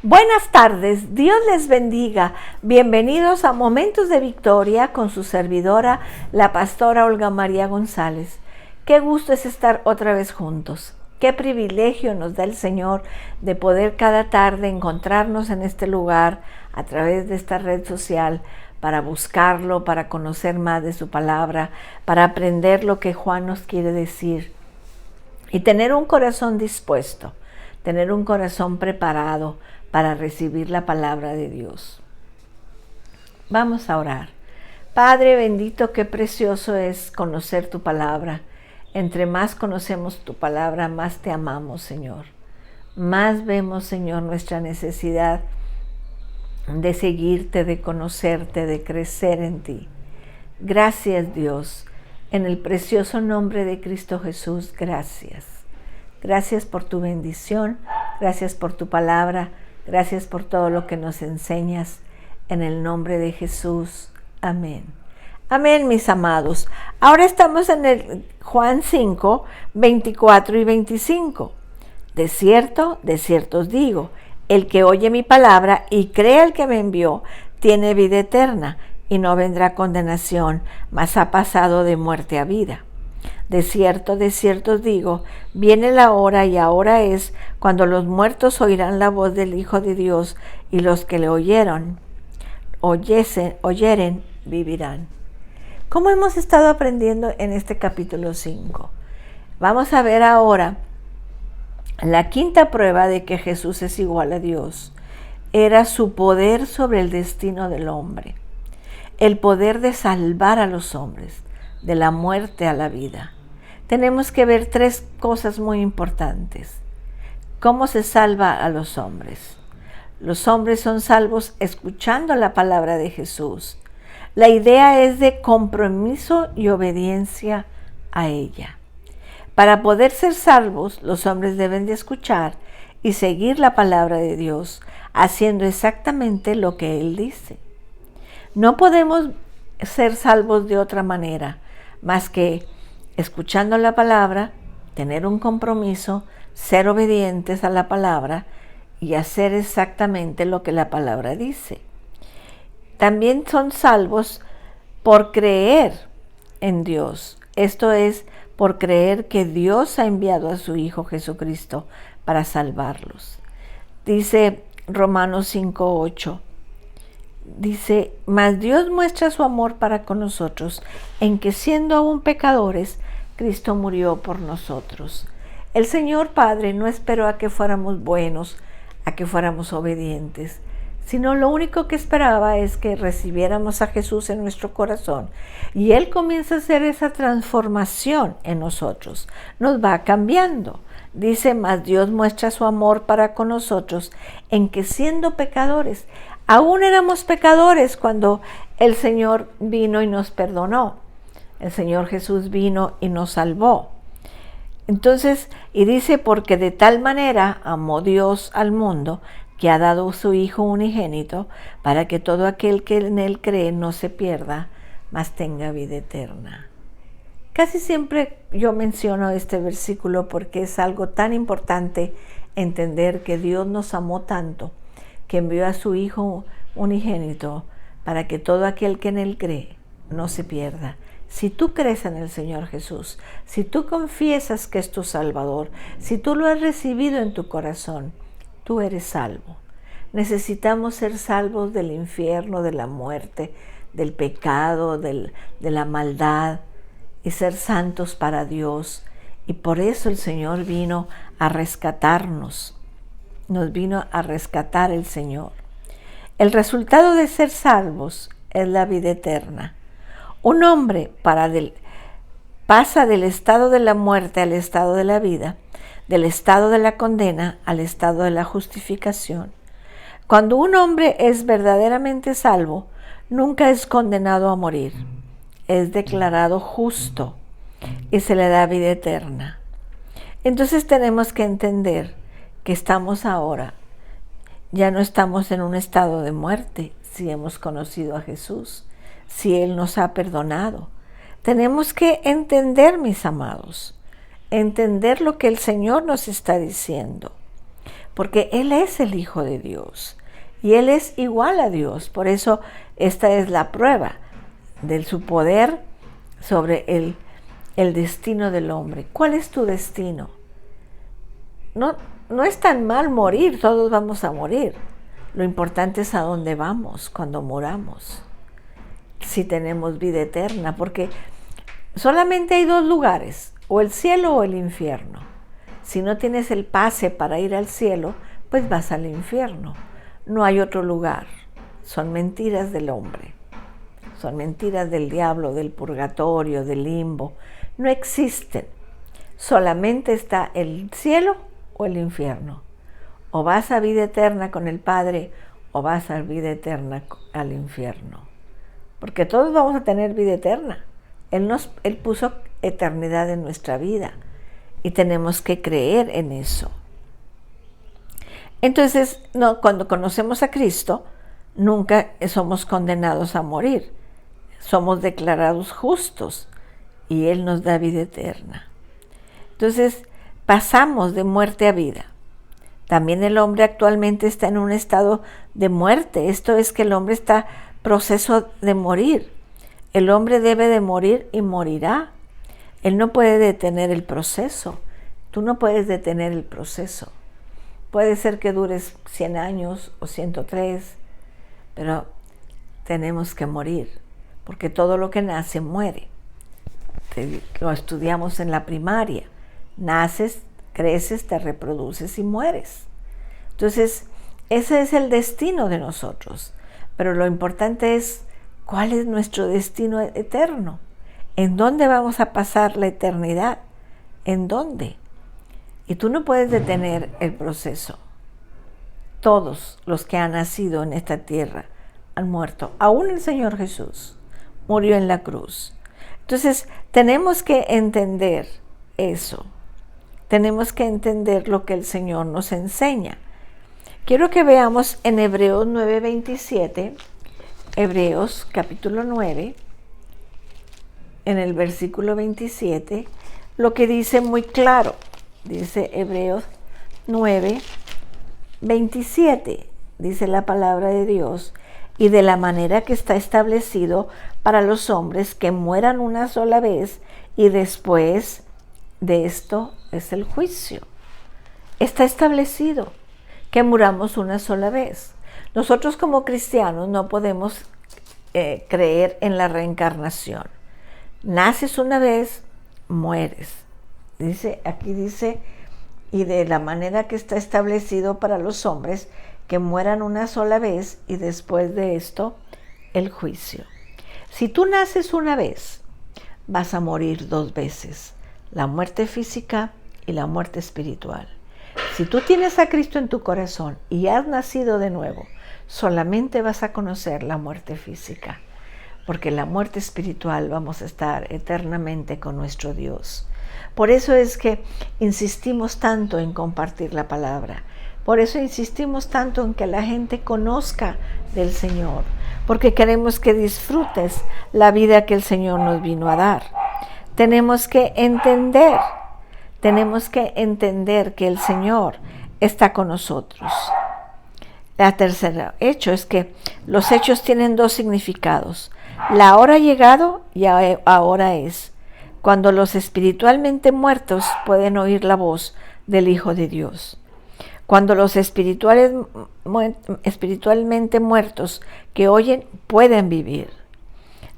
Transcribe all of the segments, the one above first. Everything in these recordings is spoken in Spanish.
Buenas tardes, Dios les bendiga. Bienvenidos a Momentos de Victoria con su servidora, la pastora Olga María González. Qué gusto es estar otra vez juntos. Qué privilegio nos da el Señor de poder cada tarde encontrarnos en este lugar a través de esta red social para buscarlo, para conocer más de su palabra, para aprender lo que Juan nos quiere decir y tener un corazón dispuesto, tener un corazón preparado para recibir la palabra de Dios. Vamos a orar. Padre bendito, qué precioso es conocer tu palabra. Entre más conocemos tu palabra, más te amamos, Señor. Más vemos, Señor, nuestra necesidad de seguirte, de conocerte, de crecer en ti. Gracias, Dios. En el precioso nombre de Cristo Jesús, gracias. Gracias por tu bendición, gracias por tu palabra, gracias por todo lo que nos enseñas. En el nombre de Jesús. Amén. Amén, mis amados. Ahora estamos en el Juan 5, 24 y 25. De cierto os digo, el que oye mi palabra y cree al que me envió, tiene vida eterna y no vendrá condenación, mas ha pasado de muerte a vida. De cierto os digo, viene la hora y ahora es cuando los muertos oirán la voz del Hijo de Dios y los que le oyeren, vivirán. ¿Cómo hemos estado aprendiendo en este capítulo 5? Vamos a ver ahora la quinta prueba de que Jesús es igual a Dios. Era su poder sobre el destino del hombre, el poder de salvar a los hombres, de la muerte a la vida. Tenemos que ver tres cosas muy importantes. ¿Cómo se salva a los hombres? Los hombres son salvos escuchando la palabra de Jesús. La idea es de compromiso y obediencia a ella. Para poder ser salvos, los hombres deben de escuchar y seguir la palabra de Dios, haciendo exactamente lo que Él dice. No podemos ser salvos de otra manera, más que escuchando la palabra, tener un compromiso, ser obedientes a la palabra y hacer exactamente lo que la palabra dice. También son salvos por creer en Dios. Esto es, por creer que Dios ha enviado a su Hijo Jesucristo para salvarlos. Dice Romanos 5:8. Dice, mas Dios muestra su amor para con nosotros, en que siendo aún pecadores, Cristo murió por nosotros. El Señor Padre no esperó a que fuéramos buenos, a que fuéramos obedientes, sino lo único que esperaba es que recibiéramos a Jesús en nuestro corazón. Y Él comienza a hacer esa transformación en nosotros, nos va cambiando. Dice, mas Dios muestra su amor para con nosotros, en que siendo pecadores, aún éramos pecadores cuando el Señor vino y nos perdonó. El Señor Jesús vino y nos salvó. Entonces, y dice, porque de tal manera amó Dios al mundo, que ha dado su Hijo unigénito, para que todo aquel que en Él cree no se pierda, mas tenga vida eterna. Casi siempre yo menciono este versículo porque es algo tan importante entender que Dios nos amó tanto, que envió a su Hijo unigénito para que todo aquel que en Él cree no se pierda. Si tú crees en el Señor Jesús, si tú confiesas que es tu Salvador, si tú lo has recibido en tu corazón, tú eres salvo. Necesitamos ser salvos del infierno, de la muerte, del pecado, de la maldad y ser santos para Dios. Y por eso el Señor vino a rescatarnos. Nos vino a rescatar el Señor. El resultado de ser salvos es la vida eterna. Un hombre pasa del estado de la muerte al estado de la vida, del estado de la condena al estado de la justificación. Cuando un hombre es verdaderamente salvo, nunca es condenado a morir. Es declarado justo y se le da vida eterna. Entonces tenemos que entender que estamos ahora, ya no estamos en un estado de muerte si hemos conocido a Jesús, si Él nos ha perdonado. Tenemos que entender, mis amados, entender lo que el Señor nos está diciendo. porque Él es el Hijo de Dios y Él es igual a Dios. Por eso esta es la prueba de su poder sobre el destino del hombre. ¿Cuál es tu destino? No es tan mal morir, todos vamos a morir. Lo importante es a dónde vamos cuando moramos, si tenemos vida eterna, porque solamente hay dos lugares, o el cielo o el infierno. Si no tienes el pase para ir al cielo, pues vas al infierno. No hay otro lugar. Son mentiras del hombre. Son mentiras del diablo, del purgatorio, del limbo. No existen. Solamente está el cielo o el infierno. O vas a vida eterna con el Padre o vas a vida eterna al infierno. Porque todos vamos a tener vida eterna. Él puso eternidad en nuestra vida y tenemos que creer en eso. Entonces, cuando conocemos a Cristo, nunca somos condenados a morir. Somos declarados justos y Él nos da vida eterna. Entonces, pasamos de muerte a vida. También el hombre actualmente está en un estado de muerte. Esto es que el hombre está en proceso de morir. El hombre debe de morir y morirá. Él no puede detener el proceso. Tú no puedes detener el proceso. Puede ser que dures 100 años o 103, pero tenemos que morir, porque todo lo que nace muere. Lo estudiamos en la primaria. Naces, creces, te reproduces y mueres. Entonces, ese es el destino de nosotros. Pero lo importante es, ¿cuál es nuestro destino eterno? ¿En dónde vamos a pasar la eternidad? ¿En dónde? Y tú no puedes detener el proceso. Todos los que han nacido en esta tierra han muerto. Aún el Señor Jesús murió en la cruz. Entonces, tenemos que entender eso. Tenemos que entender lo que el Señor nos enseña. Quiero que veamos en Hebreos 9:27, Hebreos capítulo 9, en el versículo 27, lo que dice muy claro. Dice Hebreos 9:27, dice la palabra de Dios, y de la manera que está establecido para los hombres que mueran una sola vez y después de esto es el juicio. Está establecido que muramos una sola vez. Nosotros como cristianos no podemos creer en la reencarnación. Naces una vez, mueres. Aquí dice, y de la manera que está establecido para los hombres que mueran una sola vez y después de esto el juicio. Si tú naces una vez, vas a morir 2 veces, la muerte física y la muerte espiritual. Si tú tienes a Cristo en tu corazón y has nacido de nuevo, solamente vas a conocer la muerte física, porque la muerte espiritual vamos a estar eternamente con nuestro Dios. Por eso es que insistimos tanto en compartir la palabra. Por eso insistimos tanto en que la gente conozca del Señor, porque queremos que disfrutes la vida que el Señor nos vino a dar. Tenemos que entender que el Señor está con nosotros. El tercer hecho es que los hechos tienen 2 significados. La hora ha llegado y ahora es, cuando los espiritualmente muertos pueden oír la voz del Hijo de Dios. Cuando los espiritualmente muertos que oyen pueden vivir.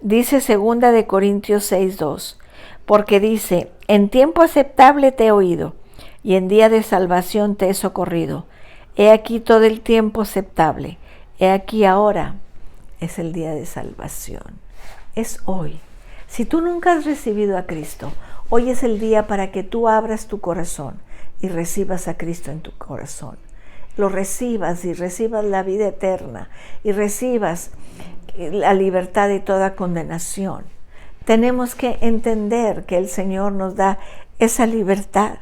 Dice 2 de Corintios 6:2, porque dice, en tiempo aceptable te he oído, y en día de salvación te he socorrido. He aquí todo el tiempo aceptable, he aquí ahora es el día de salvación. Es hoy. Si tú nunca has recibido a Cristo, hoy es el día para que tú abras tu corazón y recibas a Cristo en tu corazón. Lo recibas y recibas la vida eterna y recibas la libertad de toda condenación. Tenemos que entender que el Señor nos da esa libertad.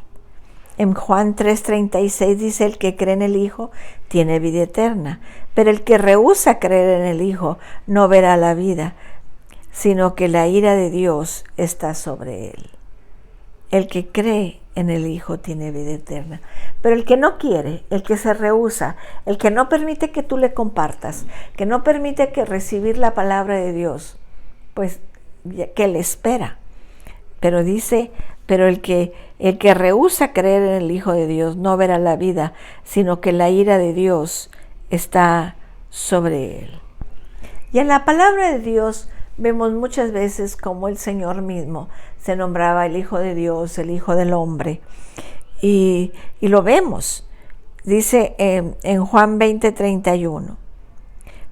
En Juan 3:36 dice, el que cree en el Hijo tiene vida eterna, pero el que rehúsa creer en el Hijo no verá la vida, sino que la ira de Dios está sobre él. El que cree en el Hijo tiene vida eterna. Pero el que no quiere, el que se rehúsa, el que no permite que tú le compartas, que no permite que recibir la palabra de Dios, pues que le espera. Pero dice, pero el que rehúsa creer en el Hijo de Dios no verá la vida, sino que la ira de Dios está sobre él. Y en la palabra de Dios vemos muchas veces como el Señor mismo se nombraba el Hijo de Dios, el Hijo del Hombre. Y lo vemos. Dice en Juan 20:31.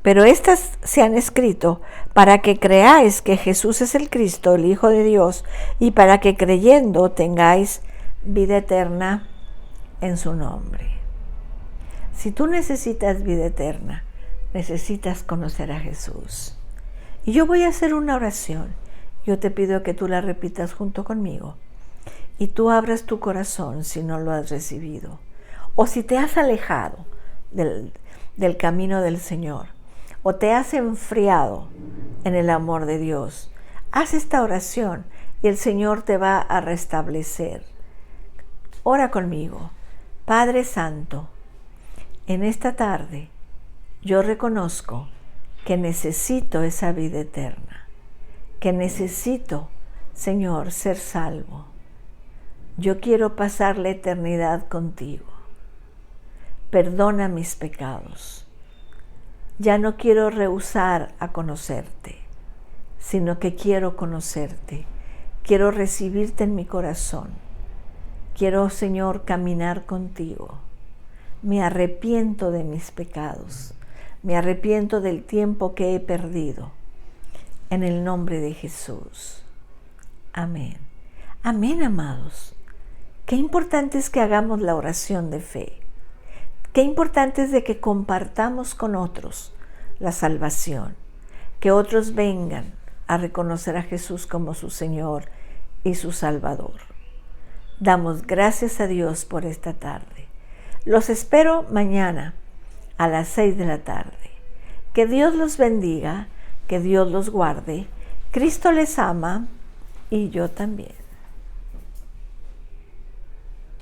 Pero estas se han escrito para que creáis que Jesús es el Cristo, el Hijo de Dios, y para que creyendo tengáis vida eterna en su nombre. Si tú necesitas vida eterna, necesitas conocer a Jesús. Y yo voy a hacer una oración. Yo te pido que tú la repitas junto conmigo. Y tú abras tu corazón si no lo has recibido. O si te has alejado del camino del Señor. O te has enfriado en el amor de Dios. Haz esta oración y el Señor te va a restablecer. Ora conmigo. Padre Santo, en esta tarde yo reconozco que necesito esa vida eterna, que necesito, Señor, ser salvo. Yo quiero pasar la eternidad contigo. Perdona mis pecados. Ya no quiero rehusar a conocerte, sino que quiero conocerte. Quiero recibirte en mi corazón. Quiero, Señor, caminar contigo. Me arrepiento de mis pecados. Me arrepiento del tiempo que he perdido. En el nombre de Jesús. Amén. Amén, amados. Qué importante es que hagamos la oración de fe. Qué importante es de que compartamos con otros la salvación. Que otros vengan a reconocer a Jesús como su Señor y su Salvador. Damos gracias a Dios por esta tarde. Los espero mañana a las 6 de la tarde. Que Dios los bendiga, que Dios los guarde. Cristo les ama y yo también.